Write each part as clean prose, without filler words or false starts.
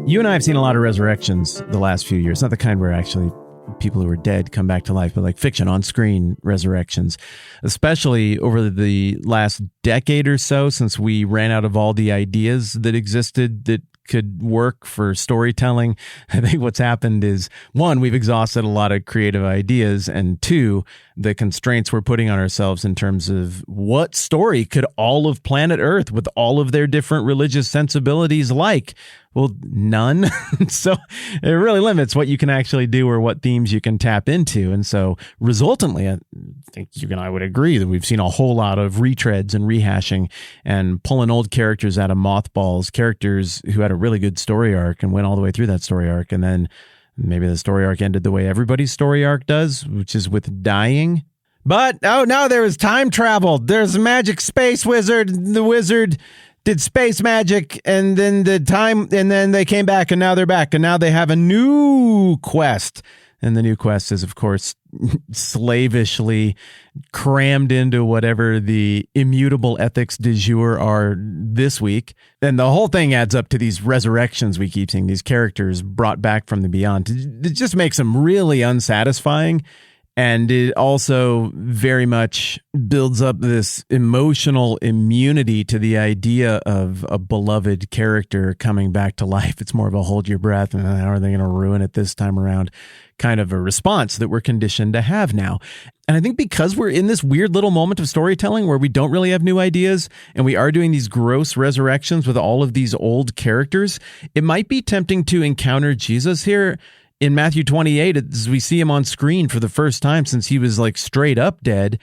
You and I have seen a lot of resurrections the last few years. Not the kind where actually people who are dead come back to life, but like fiction on screen resurrections, especially over the last decade or so, since we ran out of all the ideas that existed that could work for storytelling. I think what's happened is, one, we've exhausted a lot of creative ideas, and two, the constraints we're putting on ourselves in terms of what story could all of planet Earth with all of their different religious sensibilities like? Well, none. So it really limits what you can actually do or what themes you can tap into. And so resultantly, I think you and I would agree that we've seen a whole lot of retreads and rehashing and pulling old characters out of mothballs, characters who had a really good story arc and went all the way through that story arc. And then maybe the story arc ended the way everybody's story arc does, which is with dying. But, oh no, there was time travel. There's a magic space wizard. The wizard did space magic, and then then they came back, and now they're back, and now they have a new quest. And the new quest is, of course, slavishly crammed into whatever the immutable ethics du jour are this week. And the whole thing adds up to these resurrections we keep seeing, these characters brought back from the beyond. It just makes them really unsatisfying. And it also very much builds up this emotional immunity to the idea of a beloved character coming back to life. It's more of a hold your breath and how are they going to ruin it this time around kind of a response that we're conditioned to have now. And I think because we're in this weird little moment of storytelling where we don't really have new ideas and we are doing these gross resurrections with all of these old characters, it might be tempting to encounter Jesus here in Matthew 28, as we see him on screen for the first time since he was like straight up dead,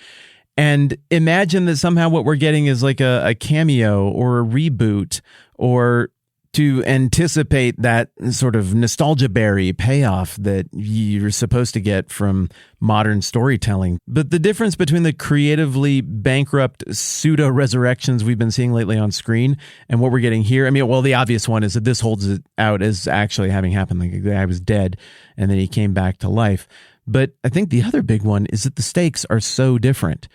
and imagine that somehow what we're getting is like a cameo or a reboot, or to anticipate that sort of nostalgia-berry payoff that you're supposed to get from modern storytelling. But the difference between the creatively bankrupt pseudo-resurrections we've been seeing lately on screen and what we're getting here, I mean, well, the obvious one is that this holds it out as actually having happened. Like the guy was dead and then he came back to life. But I think the other big one is that the stakes are so different.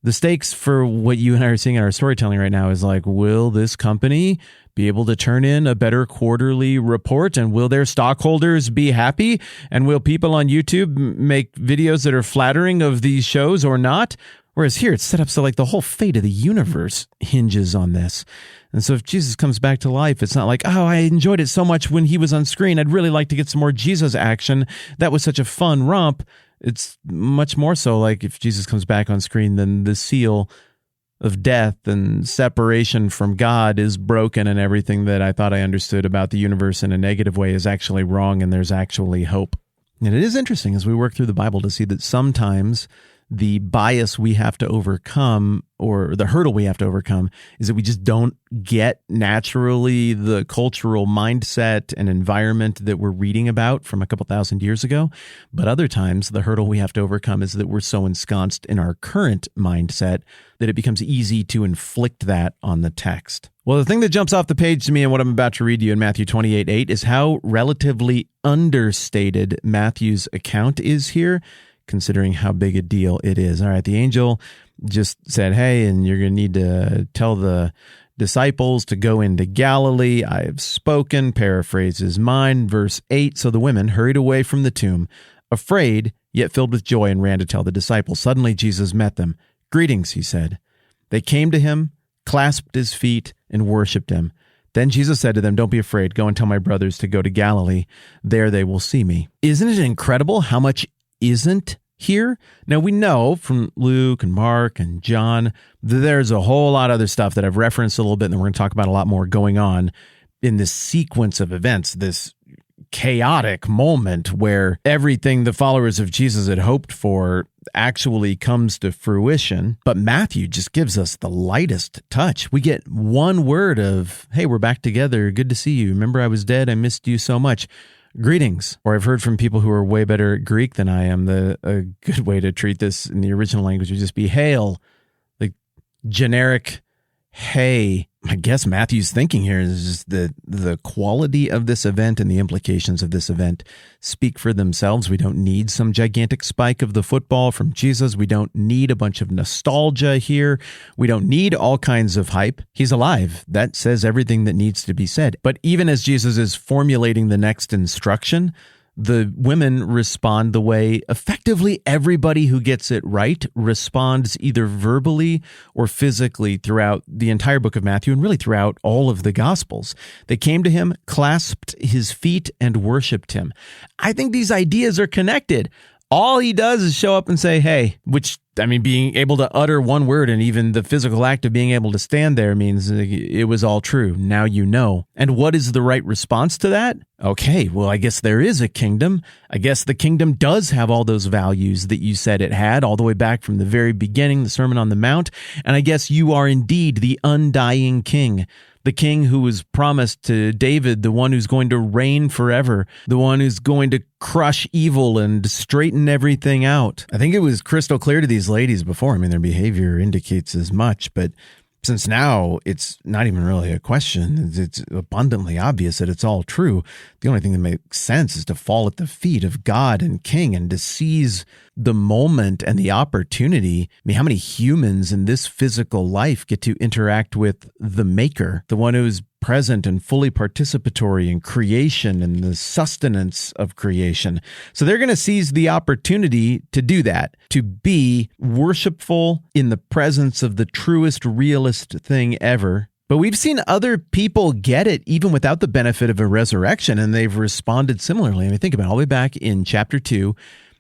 The stakes for what you and I are seeing in our storytelling right now is like, will this company be able to turn in a better quarterly report, and will their stockholders be happy? And will people on YouTube make videos that are flattering of these shows or not? Whereas here it's set up so like the whole fate of the universe hinges on this. And so if Jesus comes back to life, it's not like, oh, I enjoyed it so much when he was on screen, I'd really like to get some more Jesus action. That was such a fun romp. It's much more so like if Jesus comes back on screen, then the seal of death and separation from God is broken, and everything that I thought I understood about the universe in a negative way is actually wrong, and there's actually hope. And it is interesting as we work through the Bible to see that sometimes the bias we have to overcome, or the hurdle we have to overcome, is that we just don't get naturally the cultural mindset and environment that we're reading about from a couple thousand years ago. But other times, the hurdle we have to overcome is that we're so ensconced in our current mindset that it becomes easy to inflict that on the text. Well, the thing that jumps off the page to me and what I'm about to read you in Matthew 28:8 is how relatively understated Matthew's account is here, considering how big a deal it is. All right, the angel just said, hey, and you're going to need to tell the disciples to go into Galilee. I have spoken, paraphrases mine, verse 8. So the women hurried away from the tomb, afraid, yet filled with joy, and ran to tell the disciples. Suddenly Jesus met them. Greetings, he said. They came to him, clasped his feet, and worshipped him. Then Jesus said to them, don't be afraid. Go and tell my brothers to go to Galilee. There they will see me. Isn't it incredible how much isn't here? Now, we know from Luke and Mark and John that there's a whole lot of other stuff that I've referenced a little bit, and we're going to talk about a lot more going on in this sequence of events, this chaotic moment where everything the followers of Jesus had hoped for actually comes to fruition. But Matthew just gives us the lightest touch. We get one word of, hey, we're back together. Good to see you. Remember I was dead? I missed you so much. Greetings. Or I've heard from people who are way better at Greek than I am, a good way to treat this in the original language would just be hail, like generic hey, I guess Matthew's thinking here is just the quality of this event and the implications of this event speak for themselves. We don't need some gigantic spike of the football from Jesus. We don't need a bunch of nostalgia here. We don't need all kinds of hype. He's alive. That says everything that needs to be said. But even as Jesus is formulating the next instruction, the women respond the way effectively everybody who gets it right responds either verbally or physically throughout the entire book of Matthew and really throughout all of the Gospels. They came to him, clasped his feet, and worshiped him. I think these ideas are connected. All he does is show up and say, hey, which, I mean, being able to utter one word and even the physical act of being able to stand there means it was all true. Now you know. And what is the right response to that? Okay, well, I guess there is a kingdom. I guess the kingdom does have all those values that you said it had all the way back from the very beginning, the Sermon on the Mount. And I guess you are indeed the undying king. The king who was promised to David, the one who's going to reign forever, the one who's going to crush evil and straighten everything out. I think it was crystal clear to these ladies before. I mean, their behavior indicates as much, but since now it's not even really a question, it's abundantly obvious that it's all true. The only thing that makes sense is to fall at the feet of God and King and to seize the moment and the opportunity. I mean, how many humans in this physical life get to interact with the Maker, the one who's present and fully participatory in creation and the sustenance of creation? So they're going to seize the opportunity to do that, to be worshipful in the presence of the truest, realist thing ever. But we've seen other people get it even without the benefit of a resurrection, and they've responded similarly. I mean, think about it. All the way back in chapter 2,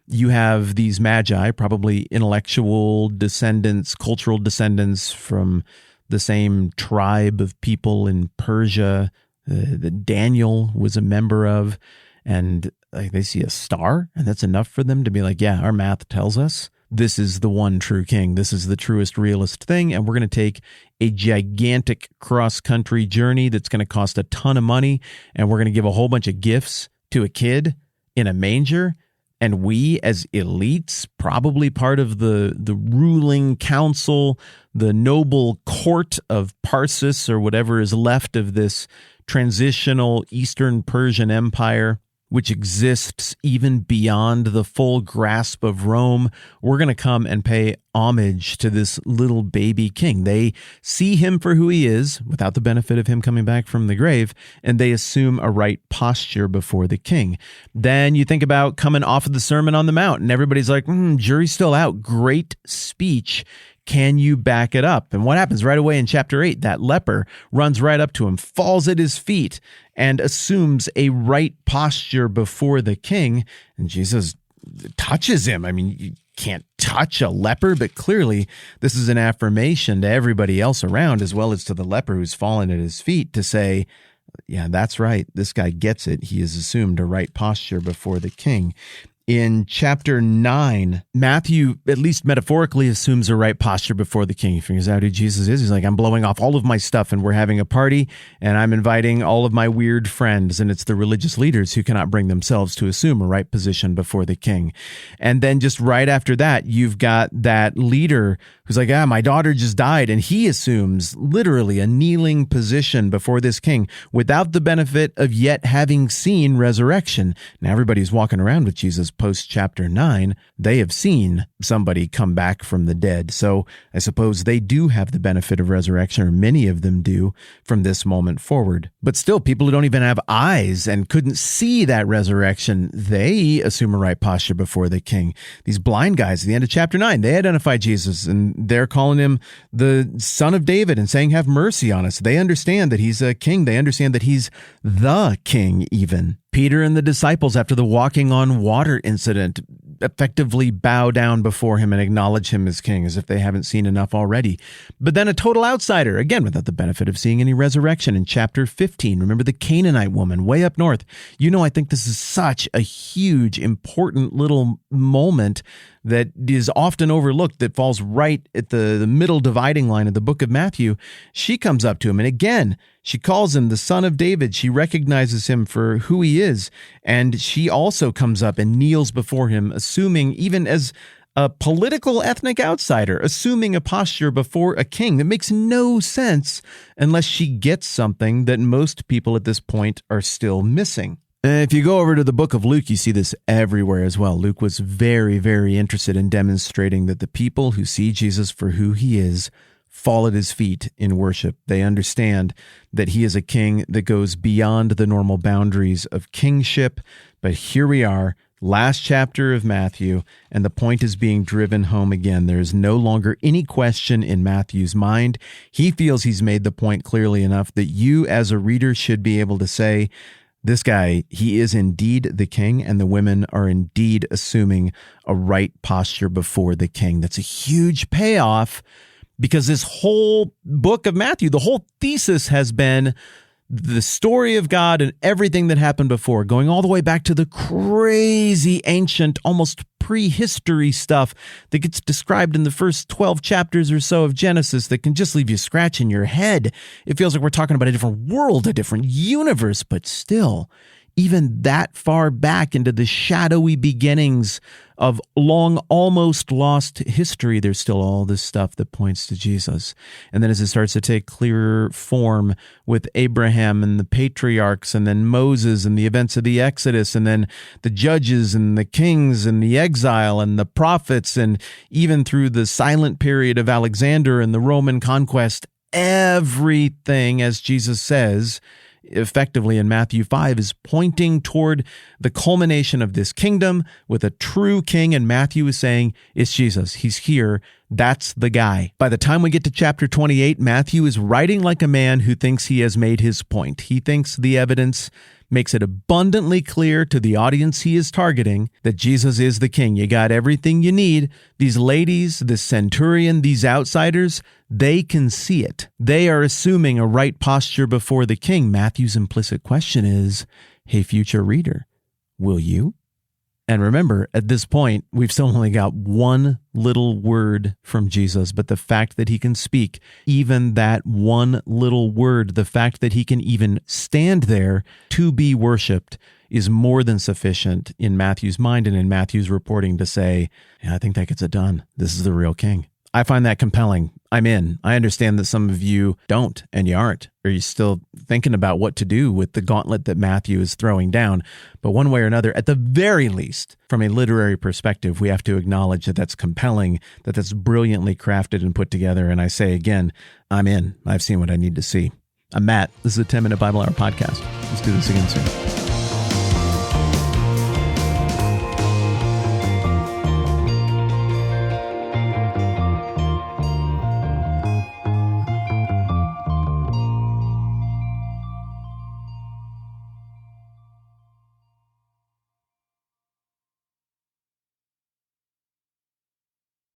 you have these magi, probably intellectual descendants, cultural descendants from the same tribe of people in Persia that Daniel was a member of, and they see a star, and that's enough for them to be like, yeah, our math tells us this is the one true king. This is the truest, realist thing, and we're going to take a gigantic cross-country journey that's going to cost a ton of money, and we're going to give a whole bunch of gifts to a kid in a manger. And we, as elites, probably part of the ruling council, the noble court of Parsis or whatever is left of this transitional Eastern Persian Empire, which exists even beyond the full grasp of Rome, we're going to come and pay homage to this little baby king. They see him for who he is, without the benefit of him coming back from the grave, and they assume a right posture before the king. Then you think about coming off of the Sermon on the Mount, and everybody's like, jury's still out. Great speech. Can you back it up? And what happens right away in chapter 8? That leper runs right up to him, falls at his feet, and assumes a right posture before the king. And Jesus touches him. I mean, you can't touch a leper, but clearly this is an affirmation to everybody else around, as well as to the leper who's fallen at his feet, to say, yeah, that's right. This guy gets it. He has assumed a right posture before the king. In chapter 9, Matthew, at least metaphorically, assumes a right posture before the king. He figures out who Jesus is. He's like, I'm blowing off all of my stuff, and we're having a party, and I'm inviting all of my weird friends, and it's the religious leaders who cannot bring themselves to assume a right position before the king. And then just right after that, you've got that leader who's like, my daughter just died, and he assumes literally a kneeling position before this king without the benefit of yet having seen resurrection. Now everybody's walking around with Jesus post chapter 9, they have seen somebody come back from the dead. So I suppose they do have the benefit of resurrection, or many of them do, from this moment forward. But still, people who don't even have eyes and couldn't see that resurrection, they assume a right posture before the king. These blind guys at the end of chapter 9, they identify Jesus, and they're calling him the Son of David and saying, have mercy on us. They understand that he's a king. They understand that he's the king even. Peter and the disciples, after the walking on water incident, effectively bow down before him and acknowledge him as king, as if they haven't seen enough already. But then a total outsider, again, without the benefit of seeing any resurrection, in chapter 15. Remember the Canaanite woman way up north. I think this is such a huge, important little moment that is often overlooked, that falls right at the middle dividing line of the book of Matthew. She comes up to him, and again, she calls him the Son of David. She recognizes him for who he is, and she also comes up and kneels before him, assuming, even as a political ethnic outsider assuming a posture before a king that makes no sense unless she gets something that most people at this point are still missing. If you go over to the book of Luke, you see this everywhere as well. Luke was very, very interested in demonstrating that the people who see Jesus for who he is fall at his feet in worship. They understand that he is a king that goes beyond the normal boundaries of kingship. But here we are, last chapter of Matthew, and the point is being driven home again. There is no longer any question in Matthew's mind. He feels he's made the point clearly enough that you as a reader should be able to say, this guy, he is indeed the king, and the women are indeed assuming a right posture before the king. That's a huge payoff, because this whole book of Matthew, the whole thesis has been the story of God and everything that happened before, going all the way back to the crazy ancient, almost prehistory stuff that gets described in the first 12 chapters or so of Genesis that can just leave you scratching your head. It feels like we're talking about a different world, a different universe, but still, even that far back into the shadowy beginnings of long, almost lost history, there's still all this stuff that points to Jesus. And then as it starts to take clearer form with Abraham and the patriarchs, and then Moses and the events of the Exodus, and then the judges and the kings and the exile and the prophets, and even through the silent period of Alexander and the Roman conquest, everything, as Jesus says, effectively in Matthew 5, is pointing toward the culmination of this kingdom with a true king, and Matthew is saying, it's Jesus. He's here. That's the guy. By the time we get to chapter 28, Matthew is writing like a man who thinks he has made his point. He thinks the evidence makes it abundantly clear to the audience he is targeting that Jesus is the king. You got everything you need. These ladies, this centurion, these outsiders, they can see it. They are assuming a right posture before the king. Matthew's implicit question is, hey, future reader, will you? And remember, at this point, we've still only got one little word from Jesus, but the fact that he can speak, even that one little word, the fact that he can even stand there to be worshiped, is more than sufficient in Matthew's mind and in Matthew's reporting to say, yeah, I think that gets it done. This is the real king. I find that compelling. I'm in. I understand that some of you don't, and you aren't. Or you're still thinking about what to do with the gauntlet that Matthew is throwing down. But one way or another, at the very least, from a literary perspective, we have to acknowledge that that's compelling, that that's brilliantly crafted and put together. And I say again, I'm in. I've seen what I need to see. I'm Matt. This is a 10-Minute Bible Hour podcast. Let's do this again soon.